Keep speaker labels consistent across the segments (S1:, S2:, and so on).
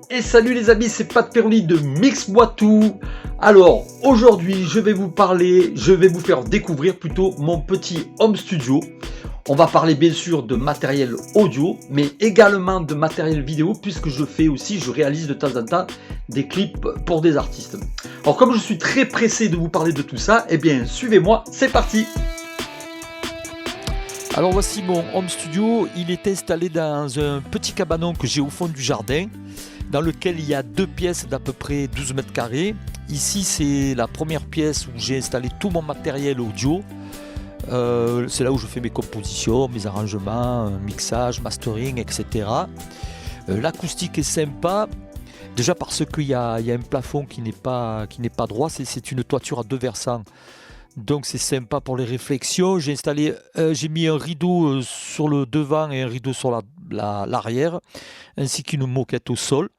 S1: Et salut les amis, c'est Pat Perroni de Mix-moi tout. Alors aujourd'hui je vais vous faire découvrir plutôt mon petit home studio. On va parler bien sûr de matériel audio, mais également de matériel vidéo, puisque je réalise de temps en temps des clips pour des artistes. Alors comme je suis très pressé de vous parler de tout ça, eh bien suivez-moi, c'est parti. Alors voici mon home studio, il est installé dans un petit cabanon que j'ai au fond du jardin, dans lequel il y a deux pièces d'à peu près 12 mètres carrés. Ici c'est la première pièce où j'ai installé tout mon matériel audio. C'est là où je fais mes compositions, mes arrangements, mixage, mastering, etc. L'acoustique est sympa, déjà parce qu'il y a un plafond qui n'est pas droit, c'est une toiture à deux versants. Donc c'est sympa pour les réflexions. J'ai mis un rideau sur le devant et un rideau sur l'arrière, ainsi qu'une moquette au sol.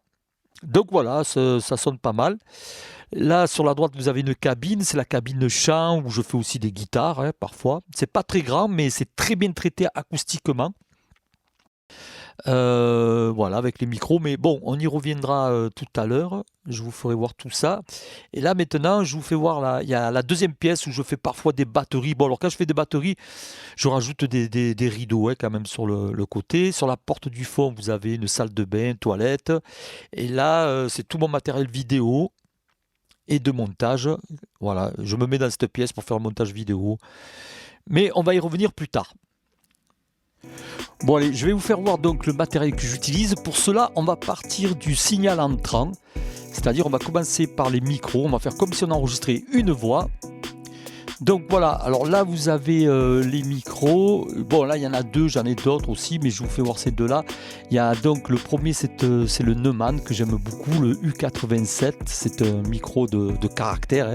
S1: Donc voilà, ça sonne pas mal. Là sur la droite vous avez une cabine, c'est la cabine chant où je fais aussi des guitares parfois. C'est pas très grand mais c'est très bien traité acoustiquement. Voilà, avec les micros, mais bon, on y reviendra tout à l'heure. Je vous ferai voir tout ça. Et là maintenant je vous fais voir, il y a la deuxième pièce où je fais parfois des batteries. Bon, alors quand je fais des batteries, je rajoute des rideaux quand même sur le côté. Sur la porte du fond vous avez une salle de bain, toilette. Et là c'est tout mon matériel vidéo et de montage. Voilà, je me mets dans cette pièce pour faire le montage vidéo. Mais on va y revenir plus tard. Bon allez, je vais vous faire voir donc le matériel que j'utilise. Pour cela, on va partir du signal entrant. C'est-à-dire, on va commencer par les micros. On va faire comme si on enregistrait une voix. Donc voilà, alors là vous avez les micros. Bon là il y en a deux, j'en ai d'autres aussi, mais je vous fais voir ces deux-là. Il y a donc le premier, c'est le Neumann que j'aime beaucoup, le U87. C'est un micro de caractère,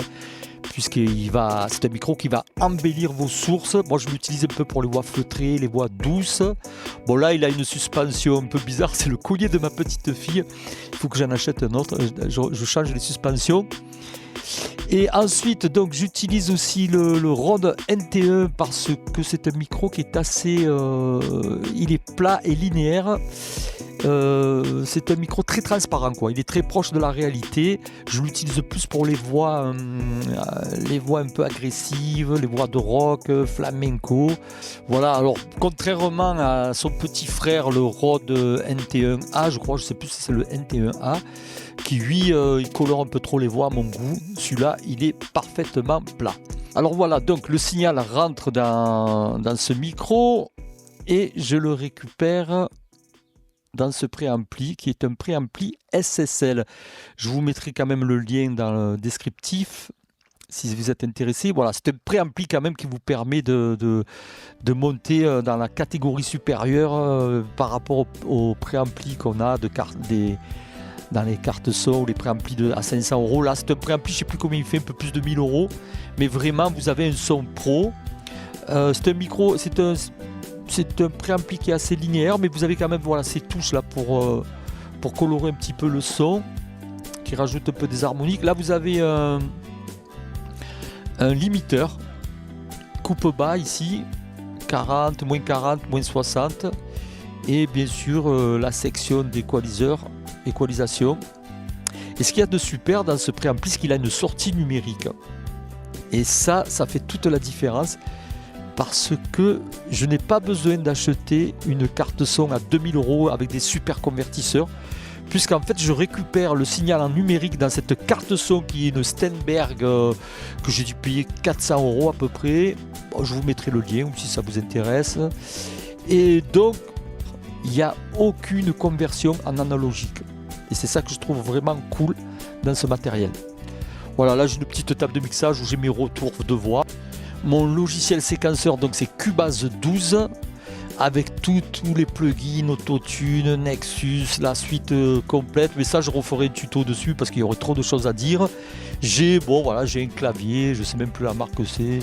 S1: c'est un micro qui va embellir vos sources. Moi je l'utilise un peu pour les voix feutrées, les voix douces. Bon là il a une suspension un peu bizarre, c'est le collier de ma petite fille. Il faut que j'en achète un autre, je change les suspensions. Et ensuite donc j'utilise aussi le Rode NT1 parce que c'est un micro qui est assez il est plat et linéaire. C'est un micro très transparent quoi. Il est très proche de la réalité. Je l'utilise plus pour les voix un peu agressives, les voix de rock, flamenco. Voilà, alors contrairement à son petit frère le Rode NT1A, je sais plus si c'est le NT1A, qui lui il colore un peu trop les voix à mon goût. Celui-là il est parfaitement plat. Alors voilà, donc le signal rentre dans ce micro et je le récupère dans ce préampli qui est un préampli SSL. Je vous mettrai quand même le lien dans le descriptif si vous êtes intéressé. Voilà, c'est un préampli quand même qui vous permet de monter dans la catégorie supérieure par rapport au préampli qu'on a dans les cartes son ou les préamplis à 500 €. Là c'est un préampli, je ne sais plus combien il fait, un peu plus de 1000 €. Mais vraiment vous avez un son pro. C'est un micro, c'est un préampli qui est assez linéaire, mais vous avez quand même ces touches là pour colorer un petit peu le son, qui rajoute un peu des harmoniques. Là vous avez un limiteur coupe bas ici, 40, moins 40, moins 60, et bien sûr la section d'équalisation. Et ce qu'il y a de super dans ce préampli, c'est qu'il a une sortie numérique, et ça fait toute la différence. Parce que je n'ai pas besoin d'acheter une carte son à 2000 € avec des super convertisseurs, puisqu'en fait je récupère le signal en numérique dans cette carte son qui est une Steinberg que j'ai dû payer 400 € à peu près. Bon, je vous mettrai le lien si ça vous intéresse. Et donc il n'y a aucune conversion en analogique, et c'est ça que je trouve vraiment cool dans ce matériel. Voilà, là j'ai une petite table de mixage où j'ai mes retours de voix. Mon logiciel séquenceur, donc c'est Cubase 12 avec tous les plugins, Autotune, Nexus, la suite complète. Mais ça, je referai un tuto dessus parce qu'il y aurait trop de choses à dire. J'ai un clavier, je sais même plus la marque que c'est.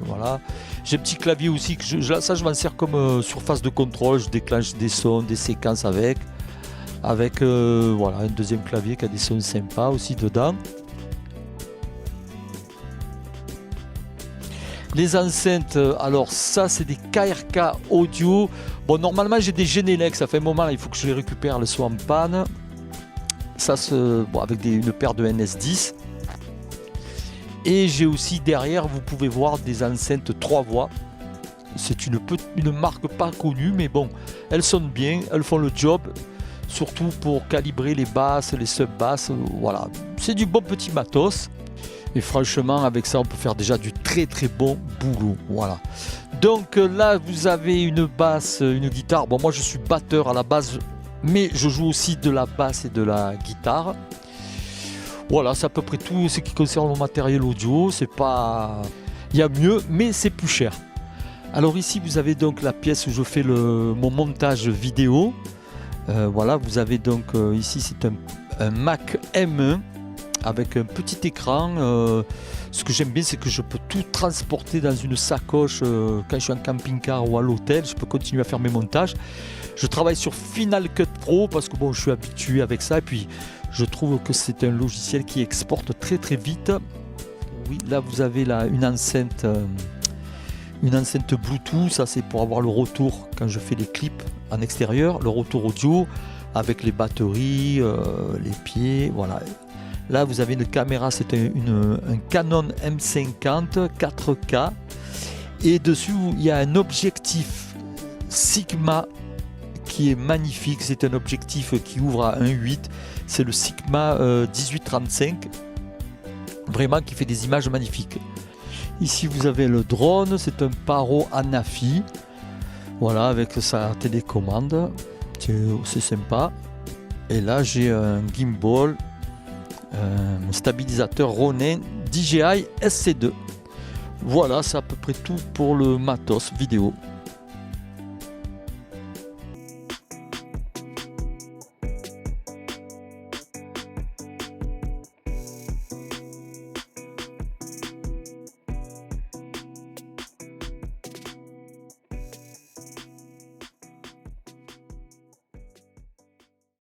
S1: Voilà. J'ai un petit clavier aussi que je m'en sers comme surface de contrôle. Je déclenche des sons, des séquences avec un deuxième clavier qui a des sons sympas aussi dedans. Les enceintes, alors ça c'est des KRK audio. Bon, normalement j'ai des Genelec, ça fait un moment là, il faut que je les récupère, elles sont en panne. Ça bon, avec une paire de NS10. Et j'ai aussi derrière, vous pouvez voir des enceintes 3 voix. C'est une marque pas connue, mais bon, elles sonnent bien, elles font le job. Surtout pour calibrer les basses, les sub-basses, voilà. C'est du bon petit matos. Et franchement, avec ça, on peut faire déjà du très très bon boulot. Voilà. Donc là, vous avez une basse, une guitare. Bon, moi, je suis batteur à la base, mais je joue aussi de la basse et de la guitare. Voilà, c'est à peu près tout ce qui concerne mon matériel audio. C'est pas... Il y a mieux, mais c'est plus cher. Alors ici, vous avez donc la pièce où je fais mon montage vidéo. Voilà, vous avez donc ici, c'est un Mac M1 avec un petit écran. Ce que j'aime bien, c'est que je peux tout transporter dans une sacoche quand je suis en camping-car ou à l'hôtel. Je peux continuer à faire mes montages. Je travaille sur Final Cut Pro parce que bon, je suis habitué avec ça. Et puis, je trouve que c'est un logiciel qui exporte très très vite. Oui, là, vous avez une enceinte Bluetooth. Ça, c'est pour avoir le retour quand je fais les clips en extérieur, le retour audio avec les batteries, les pieds, voilà. Là, vous avez une caméra, c'est un Canon M50 4K. Et dessus, il y a un objectif Sigma qui est magnifique. C'est un objectif qui ouvre à 1.8. C'est le Sigma 1835. Vraiment, qui fait des images magnifiques. Ici, vous avez le drone. C'est un Paro Anafi. Voilà, avec sa télécommande. C'est sympa. Et là, j'ai un gimbal. Un stabilisateur Ronin DJI SC2. Voilà, c'est à peu près tout pour le matos vidéo.